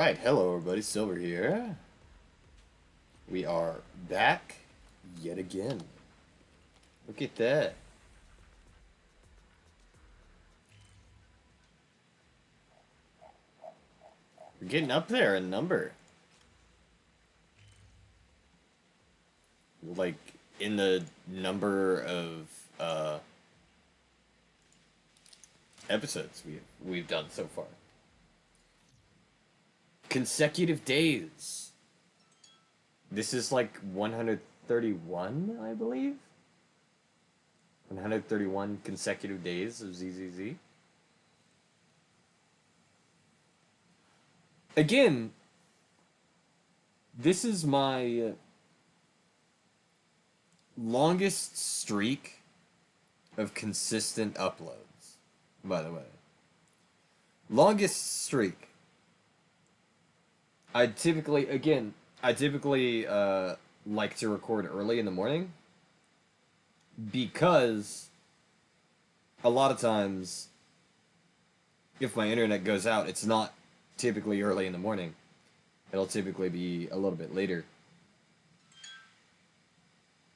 Alright, hello everybody, Silver here. We are back yet again. Look at that. We're getting up there in number. Like, in the number of, episodes we've done so far. Consecutive days. This is like 131, I believe? 131 consecutive days of ZZZ. Again, this is my longest streak of consistent uploads, by the way. Longest streak. I typically like to record early in the morning because a lot of times if my internet goes out, it's not typically early in the morning. It'll typically be a little bit later.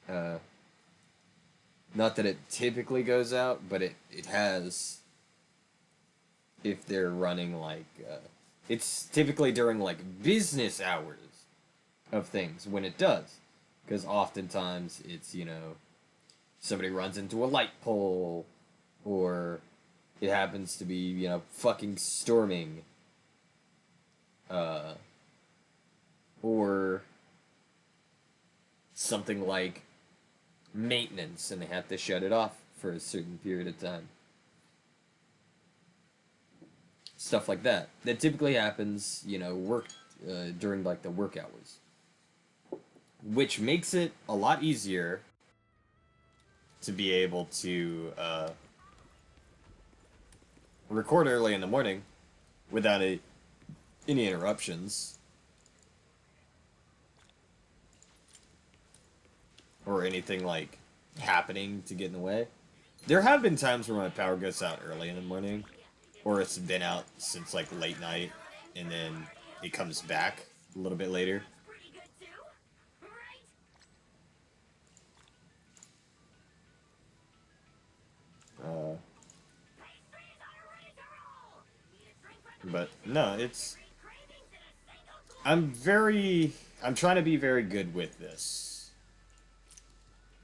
Not that it typically goes out, but it has if they're running like it's typically during like business hours of things when it does. Because oftentimes it's, somebody runs into a light pole or it happens to be, fucking storming. Or something like maintenance and they have to shut it off for a certain period of time. Stuff like that. That typically happens, during like the work hours. Which makes it a lot easier to be able to record early in the morning without any interruptions or anything like happening to get in the way. There have been times where my power goes out early in the morning, or it's been out since like late night, and then it comes back a little bit later. But no, I'm trying to be very good with this.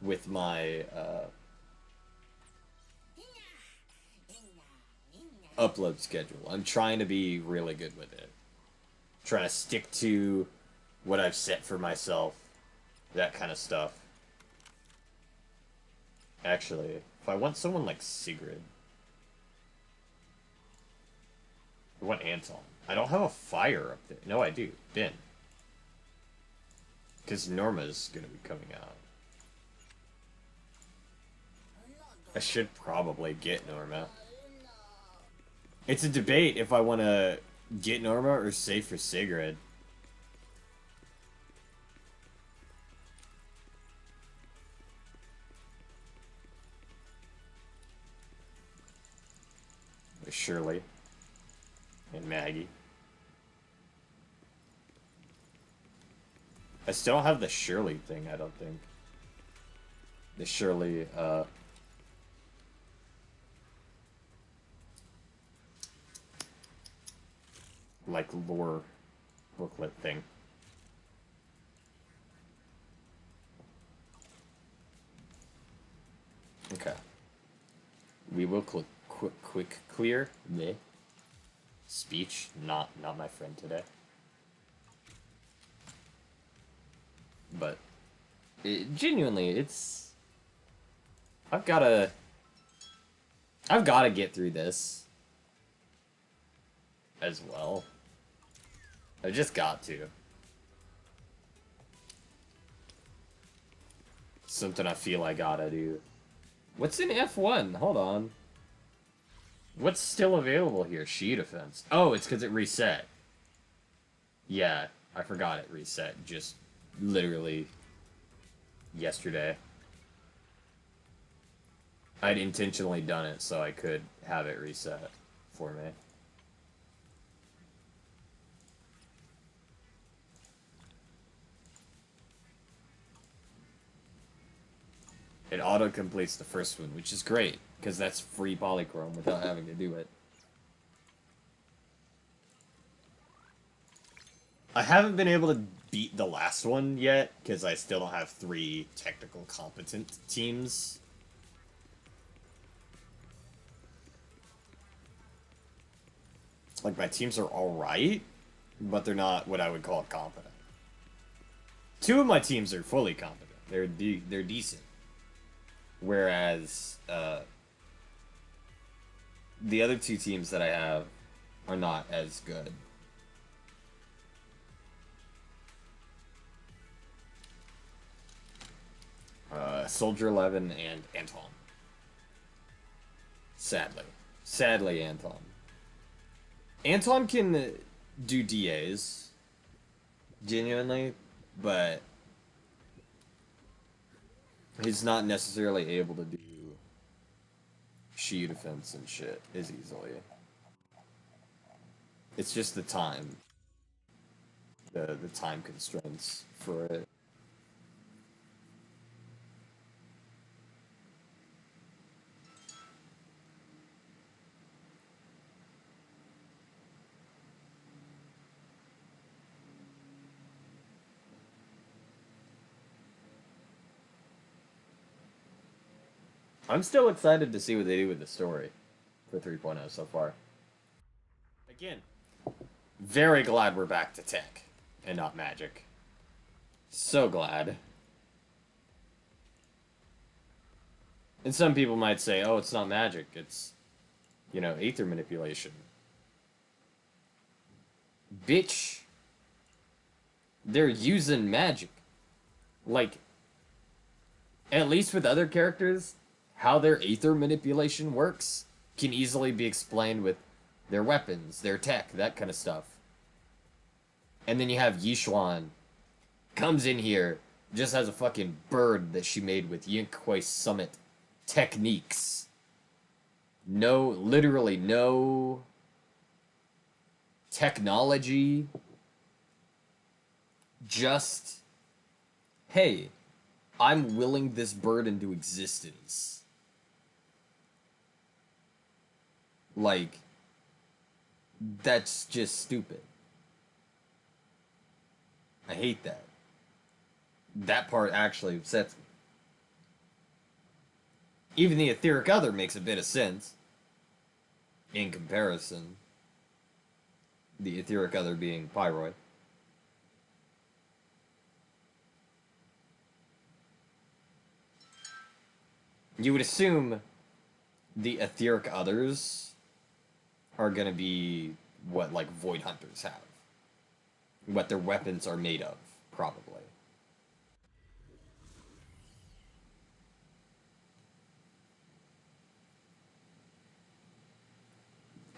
With my, upload schedule. I'm trying to be really good with it. Trying to stick to what I've set for myself. That kind of stuff. Actually, if I want someone like Sigrid. I want Anton. I don't have a fire up there. No, I do. Ben. Because Norma's gonna be coming out. I should probably get Norma. It's a debate if I want to get Norma or save for Sigrid. With Shirley. And Maggie. I still don't have the Shirley thing, I don't think. The Shirley, like, lore booklet thing. Okay. We will quick clear the speech. Not my friend today. But genuinely, I've gotta get through this as well. I've just got to. Something I feel I gotta do. What's in F1? Hold on. What's still available here? Sheet offense. Oh, it's because it reset. Yeah, I forgot it reset just literally yesterday. I'd intentionally done it so I could have it reset for me. It auto completes the first one, which is great because that's free polychrome without having to do it. I haven't been able to beat the last one yet because I still don't have 3 technical competent teams. Like, my teams are alright, but they're not what I would call competent. 2 of my teams are fully competent. They're decent. Whereas, the other 2 teams that I have are not as good. Soldier 11 and Anton. Sadly. Sadly, Anton. Anton can do DAs, genuinely, but he's not necessarily able to do Shield defense and shit as easily. It's just the time. The time constraints for it. I'm still excited to see what they do with the story for 3.0 so far. Again, very glad we're back to tech and not magic. So glad. And some people might say, oh, it's not magic, it's, aether manipulation. Bitch. They're using magic. Like, at least with other characters, how their aether manipulation works can easily be explained with their weapons, their tech, that kind of stuff. And then you have Yishuan, comes in here, just has a fucking bird that she made with Yinkhui Summit techniques. Literally no technology. Just, hey, I'm willing this bird into existence. Like, that's just stupid. I hate that. That part actually upsets me. Even the etheric other makes a bit of sense. In comparison. The etheric other being Pyroid. You would assume the etheric others are gonna be what, like, Void Hunters have. What their weapons are made of, probably.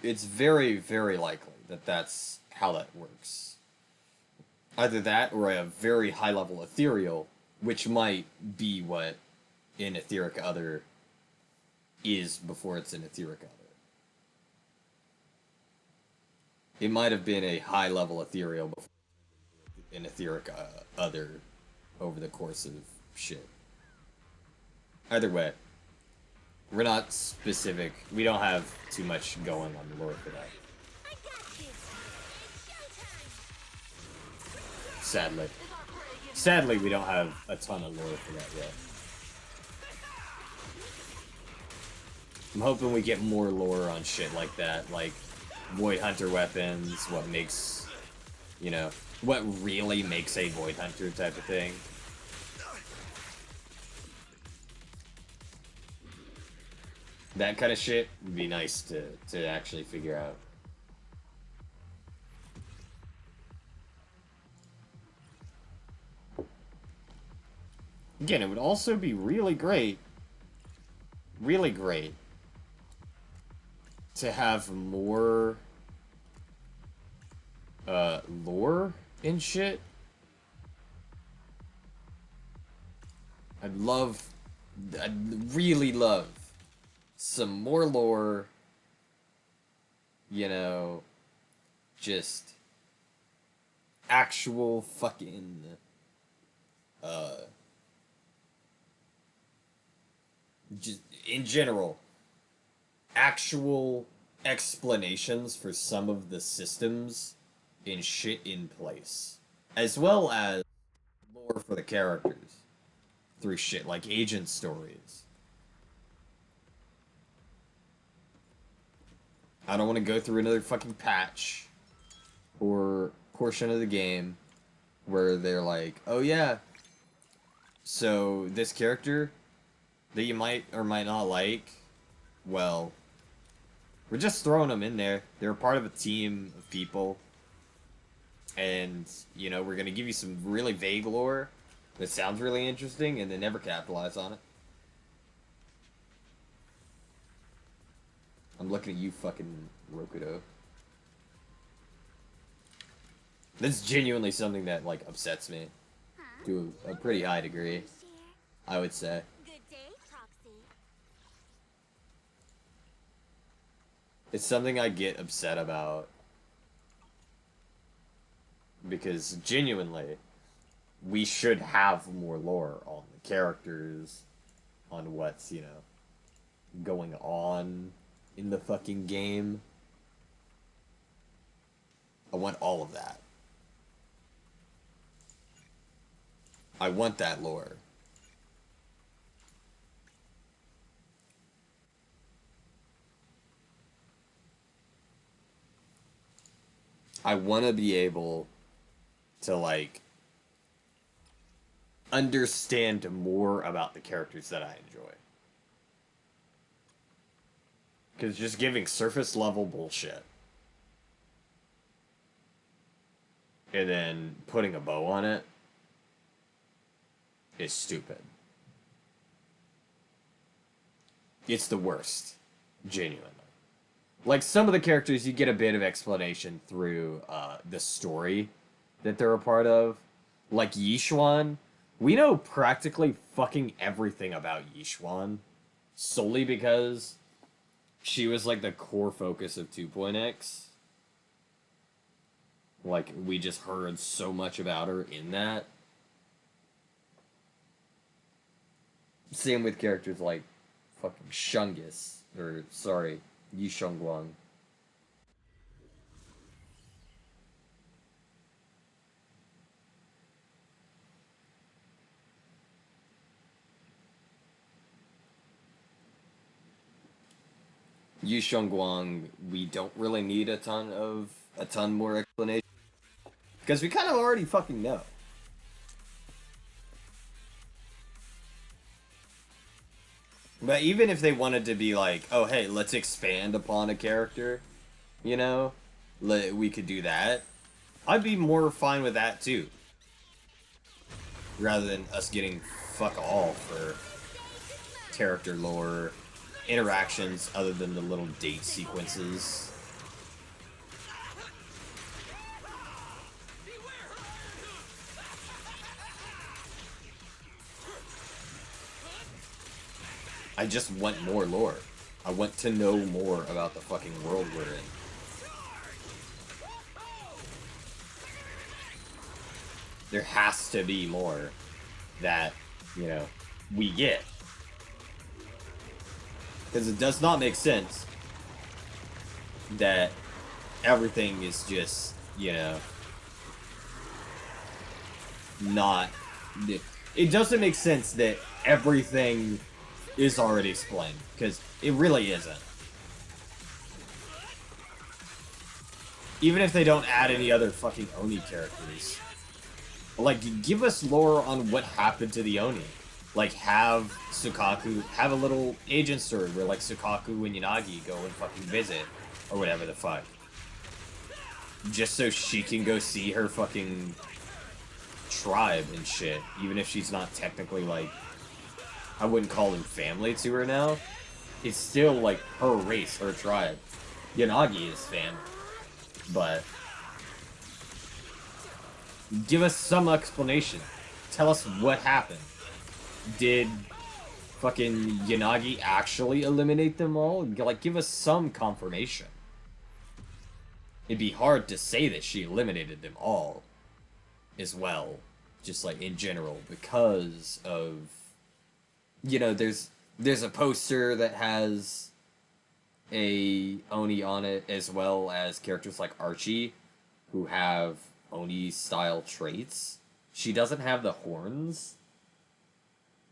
It's very, very likely that that's how that works. Either that, or a very high-level ethereal, which might be what an etheric other is before it's an etheric other. It might have been a high-level ethereal before an etheric other over the course of shit. Either way, we're not specific. We don't have too much going on the lore for that. Sadly. Sadly, we don't have a ton of lore for that yet. I'm hoping we get more lore on shit like that, like Void Hunter weapons, what makes, what really makes a Void Hunter type of thing. That kind of shit would be nice to actually figure out. Again, it would also be really great to have more lore and shit. I'd really love some more lore, just actual fucking just in general, actual explanations for some of the systems and shit in place, as well as lore for the characters through shit like agent stories. I don't want to go through another fucking patch or portion of the game where they're like, oh yeah, so this character that you might or might not like, well, we're just throwing them in there. They're a part of a team of people. And, you know, we're going to give you some really vague lore that sounds really interesting and then never capitalize on it. I'm looking at you, fucking Rokudo. That's genuinely something that, like, upsets me to a pretty high degree, I would say. It's something I get upset about because genuinely, we should have more lore on the characters, on what's, you know, going on in the fucking game. I want all of that. I want that lore. I want to be able to, like, understand more about the characters that I enjoy. Because just giving surface level bullshit and then putting a bow on it is stupid. It's the worst. Genuinely. Like, some of the characters, you get a bit of explanation through the story that they're a part of. Like Yishuan, we know practically fucking everything about Yishuan solely because she was, like, the core focus of 2.x. Like, we just heard so much about her in that. Same with characters like fucking Shungus, or, sorry, Yishengguang. Yishengguang, we don't really need a ton more explanation. Because we kind of already fucking know. But even if they wanted to be like, oh hey, let's expand upon a character, you know, we could do that. I'd be more fine with that too. Rather than us getting fuck all for character lore, interactions other than the little date sequences. I just want more lore. I want to know more about the fucking world we're in. There has to be more that, you know, we get. Because it does not make sense that everything is just, you know, not... It doesn't make sense that everything is already explained, because it really isn't. Even if they don't add any other fucking Oni characters. Like, give us lore on what happened to the Oni. Like, have Sukaku, have a little agent story where, like, Sukaku and Yanagi go and fucking visit, or whatever the fuck. Just so she can go see her fucking tribe and shit, even if she's not technically, like, I wouldn't call them family to her now. It's still, like, her race, her tribe. Yanagi is family. But give us some explanation. Tell us what happened. Did fucking Yanagi actually eliminate them all? Like, give us some confirmation. It'd be hard to say that she eliminated them all as well. Just, like, in general, because of... You know, there's There's a poster that has a Oni on it, as well as characters like Archie, who have Oni style traits. She doesn't have the horns,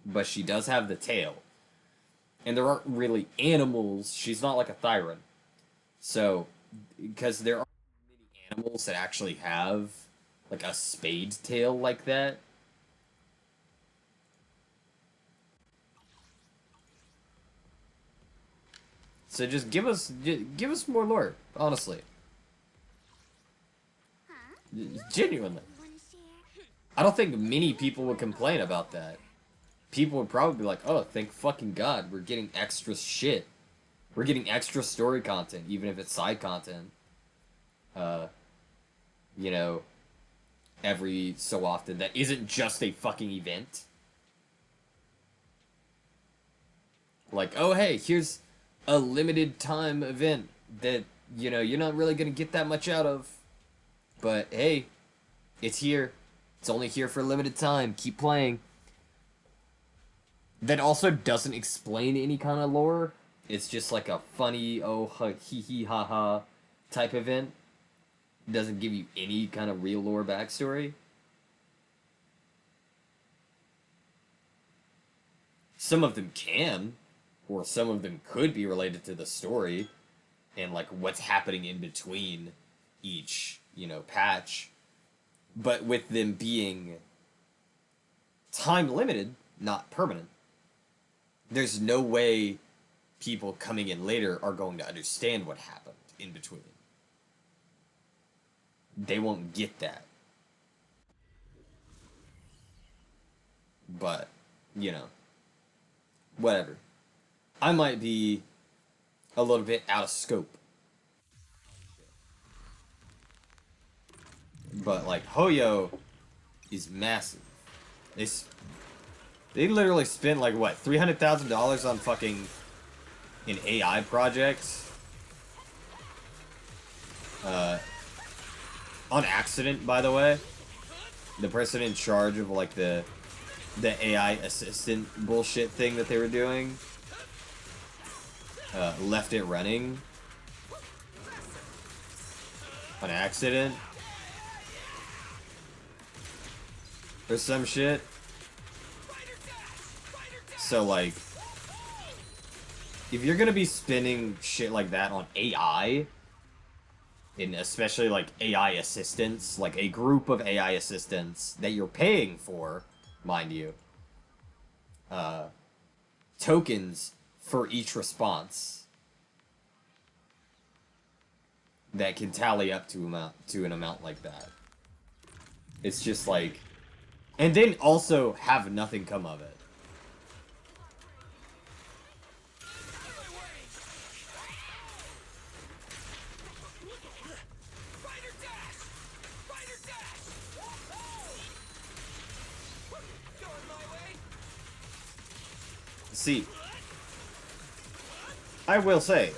but she does have the tail. And there aren't really animals. She's not like a Thyron. So, because there aren't many animals that actually have like a spade tail like that. So give us more lore, honestly, genuinely. I don't think many people would complain about that. People would probably be like, "Oh, thank fucking God, we're getting extra shit. We're getting extra story content, even if it's side content." Uh, you know, every so often that isn't just a fucking event. Like, oh hey, here's a limited time event that you're not really gonna get that much out of, but hey, it's here. It's only here for a limited time. Keep playing. That also doesn't explain any kind of lore. It's just like a funny, oh, hee hee ha ha type event. Doesn't give you any kind of real lore backstory. Some of them can, or some of them could be related to the story and like what's happening in between each, patch. But with them being time limited, not permanent, there's no way people coming in later are going to understand what happened in between. They won't get that. But, you know, whatever. I might be a little bit out of scope. But, like, Hoyo is massive. They, they literally spent, like, what, $300,000 on fucking an AI project? Uh, on accident, by the way. The person in charge of, like, the AI assistant bullshit thing that they were doing left it running on accident or some shit. So, like, if you're gonna be spending shit like that on AI, and especially like AI assistants, like a group of AI assistants that you're paying for, mind you, uh, tokens for each response that can tally up to an amount like that. It's just like, and then also have nothing come of it. See, I will say,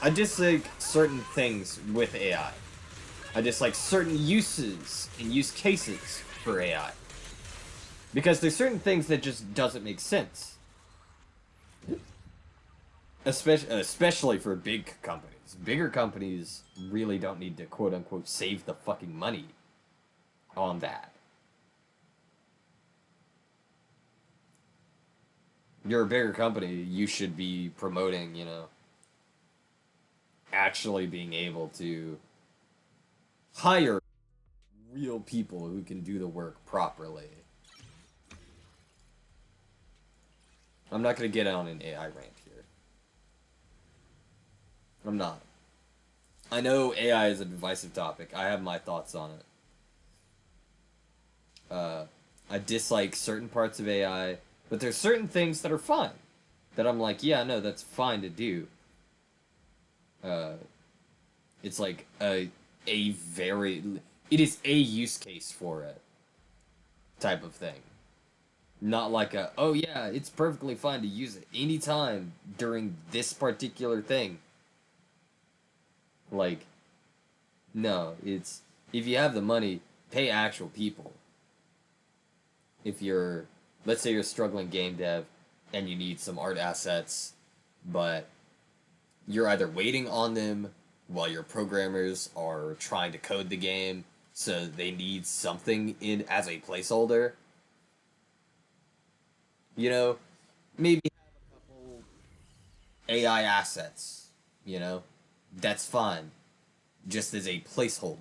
I dislike certain things with AI. I dislike certain uses and use cases for AI. Because there's certain things that just doesn't make sense. Especially for big companies. Bigger companies really don't need to quote unquote save the fucking money on that. You're a bigger company, you should be promoting, actually being able to hire real people who can do the work properly. I'm not going to get on an AI rant here. I'm not. I know AI is a divisive topic. I have my thoughts on it. Uh, I dislike certain parts of AI, but there's certain things that are fine. That I'm like, yeah, no, that's fine to do. Uh, it's like a very, it is a use case for it type of thing. Not like a, oh yeah, it's perfectly fine to use it anytime during this particular thing. Like, no, it's, if you have the money, pay actual people. If you're let's say you're a struggling game dev and you need some art assets, but you're either waiting on them while your programmers are trying to code the game, so they need something in as a placeholder. You know, maybe have a couple AI assets, you know? That's fine, just as a placeholder.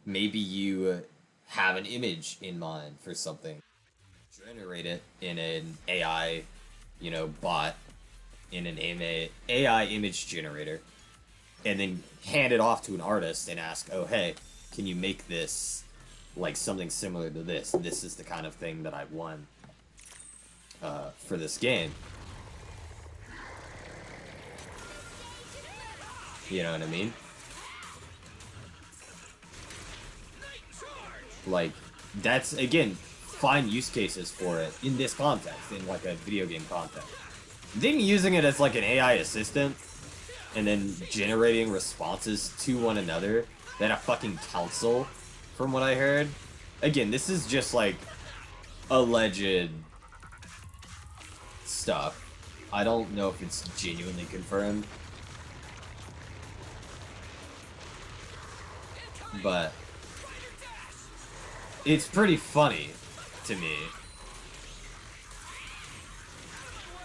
Maybe you have an image in mind for something. Generate it in an AI, bot, in an AI image generator, and then hand it off to an artist and ask, oh, hey, can you make this like something similar to this? This is the kind of thing that I want for this game. You know what I mean? Like, that's, again, find use cases for it in this context, in like a video game context. Then using it as like an AI assistant, and then generating responses to one another that a fucking council, from what I heard. Again, this is just like alleged stuff. I don't know if it's genuinely confirmed. But it's pretty funny to me.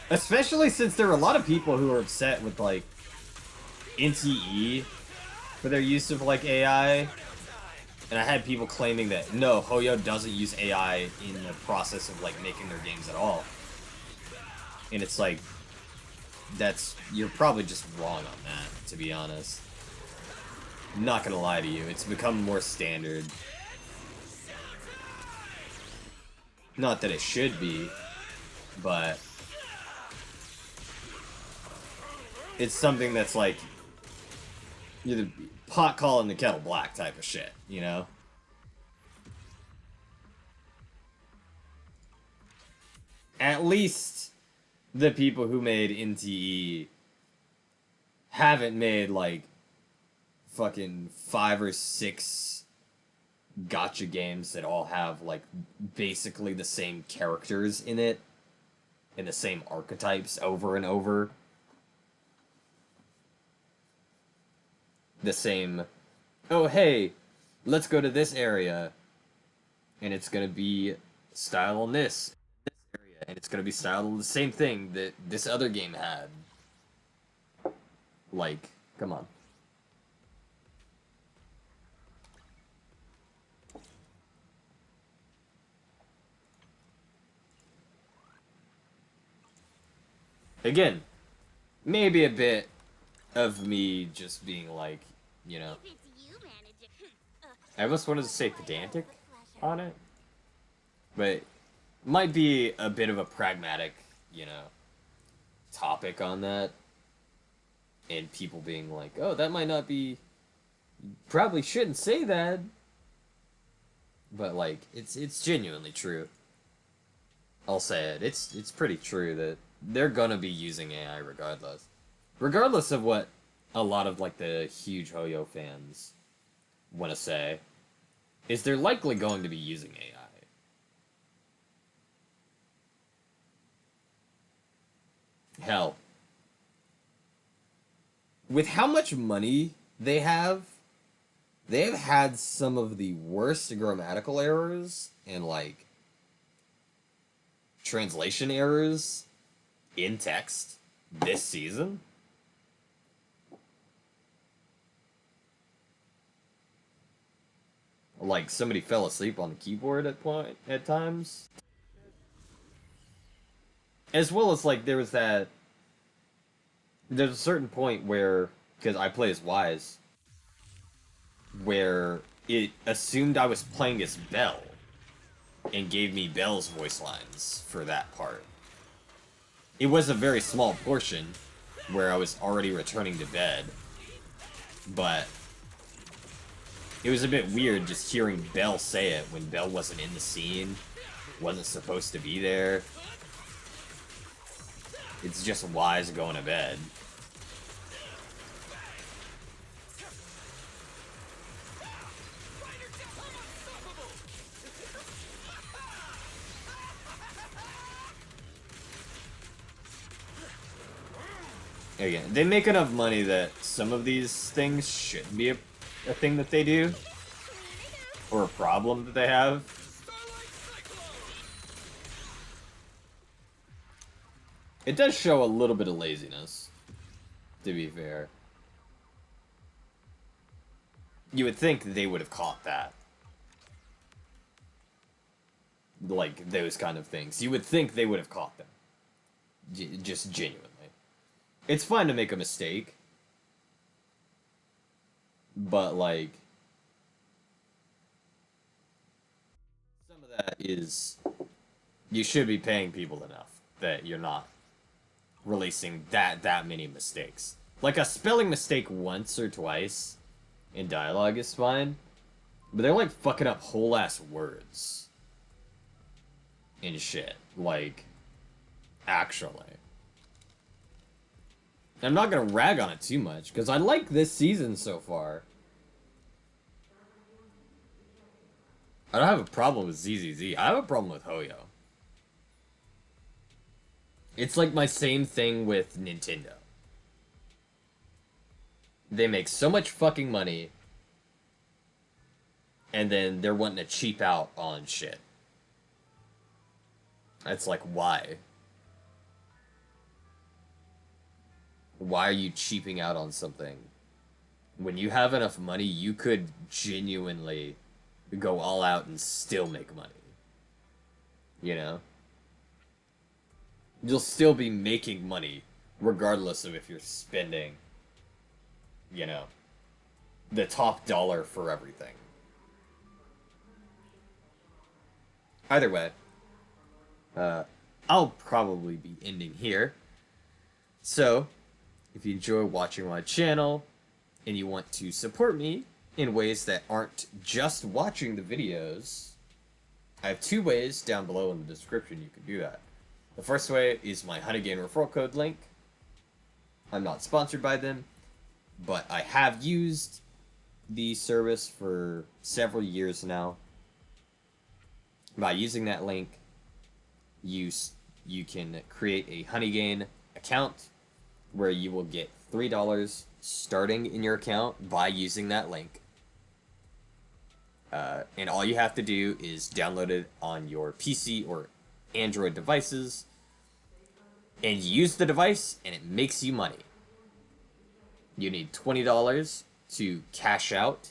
Especially since there are a lot of people who are upset with, like, NTE for their use of, like, AI. And I had people claiming that, no, Hoyo doesn't use AI in the process of, like, making their games at all. And it's like, you're probably just wrong on that, to be honest. I'm not gonna lie to you, it's become more standard. Not that it should be, but it's something that's like, you're the pot calling the kettle black type of shit, you know? At least the people who made NTE haven't made, like, fucking 5 or 6 gacha games that all have, like, basically the same characters in it and the same archetypes over and over. The same, oh, hey, let's go to this area, and it's gonna be style on this area, and it's gonna be styled on the same thing that this other game had. Like, come on. Again, maybe a bit of me just being like, you know, I almost wanted to say pedantic on it, but might be a bit of a pragmatic, topic on that, and people being like, oh, that might not be, probably shouldn't say that, but like, it's genuinely true. I'll say it. It's pretty true that they're gonna be using AI regardless. Regardless of what a lot of, like, the huge Hoyo fans want to say, is they're likely going to be using AI. Hell, with how much money they've had some of the worst grammatical errors and, like, translation errors in text this season. Like, somebody fell asleep on the keyboard at times. As well as, like, there's a certain point where, because I play as Wise, where it assumed I was playing as Bell, and gave me Bell's voice lines for that part. It was a very small portion, where I was already returning to bed, but it was a bit weird just hearing Bell say it when Bell wasn't in the scene, wasn't supposed to be there. It's just Wise going to bed. again, they make enough money that some of these things shouldn't be a thing that they do, or a problem that they have. It does show a little bit of laziness, to be fair. You would think they would have caught that. Like, those kind of things. You would think they would have caught them. Just genuinely. It's fine to make a mistake. But, like... some of that is... you should be paying people enough that you're not releasing that many mistakes. Like, a spelling mistake once or twice in dialogue is fine. But they're, like, fucking up whole-ass words. And shit. Like, actually. I'm not gonna rag on it too much, because I like this season so far. I don't have a problem with ZZZ. I have a problem with Hoyo. It's like my same thing with Nintendo. They make so much fucking money, and then they're wanting to cheap out on shit. It's like, why? Why are you cheaping out on something? When you have enough money, you could genuinely go all out and still make money. You know? You'll still be making money, regardless of if you're spending, you know, the top dollar for everything. Either way, I'll probably be ending here. So, if you enjoy watching my channel, and you want to support me in ways that aren't just watching the videos, I have 2 ways down below in the description you can do that. The first way is my Honeygain referral code link. I'm not sponsored by them, but I have used the service for several years now. By using that link, you can create a Honeygain account where you will get $3 starting in your account by using that link. And all you have to do is download it on your PC or Android devices, and you use the device, and it makes you money. You need $20 to cash out.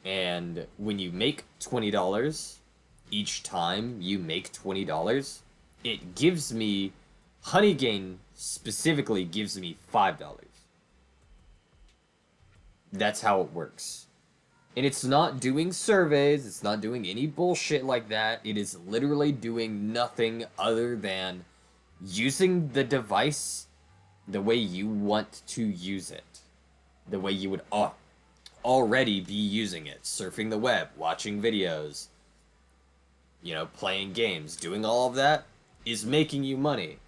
And when you make $20, each time you make $20, it gives me, Honeygain specifically gives me $5. That's how it works. And it's not doing surveys, it's not doing any bullshit like that. It is literally doing nothing other than using the device the way you want to use it. The way you would already be using it. Surfing the web, watching videos, you know, playing games, doing all of that is making you money.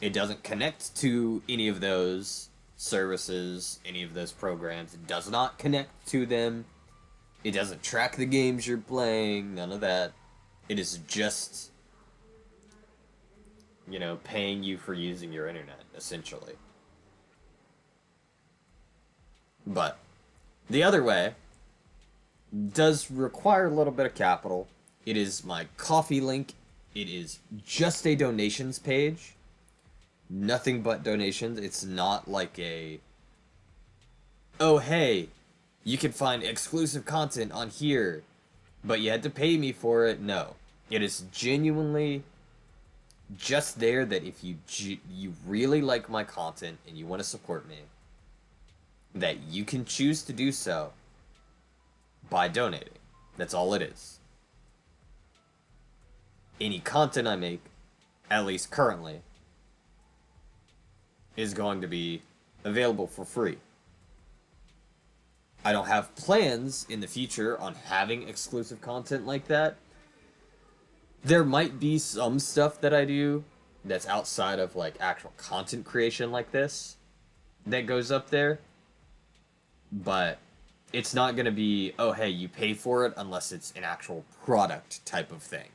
It doesn't connect to any of those services, any of those programs. It does not connect to them. It doesn't track the games you're playing, none of that. It is just, you know, paying you for using your internet, essentially. But the other way does require a little bit of capital. It is my Ko-fi link. It is just a donations page. Nothing but donations. It's not like a, oh hey, you can find exclusive content on here, but you had to pay me for it. No. It is genuinely just there that if you really like my content and you want to support me, that you can choose to do so by donating. That's all it is. Any content I make, at least currently, is going to be available for free. I don't have plans in the future on having exclusive content like that. There might be some stuff that I do that's outside of like actual content creation like this that goes up there, but it's not going to be, oh hey, you pay for it, unless it's an actual product type of thing.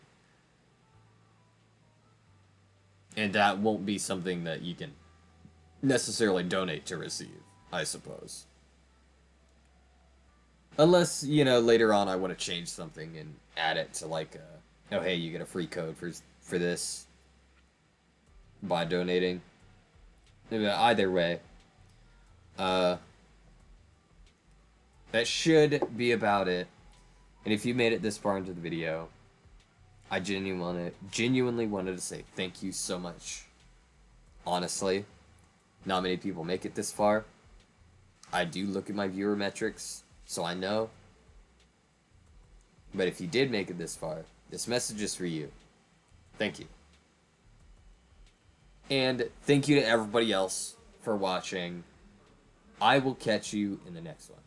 And that won't be something that you can necessarily donate to receive, I suppose. Unless, later on I want to change something and add it to like, oh hey, you get a free code for this by donating. Either way, uh, that should be about it. And if you made it this far into the video, I genuinely wanted to say thank you so much. Honestly, not many people make it this far. I do look at my viewer metrics, so I know. But if you did make it this far, this message is for you. Thank you. And thank you to everybody else for watching. I will catch you in the next one.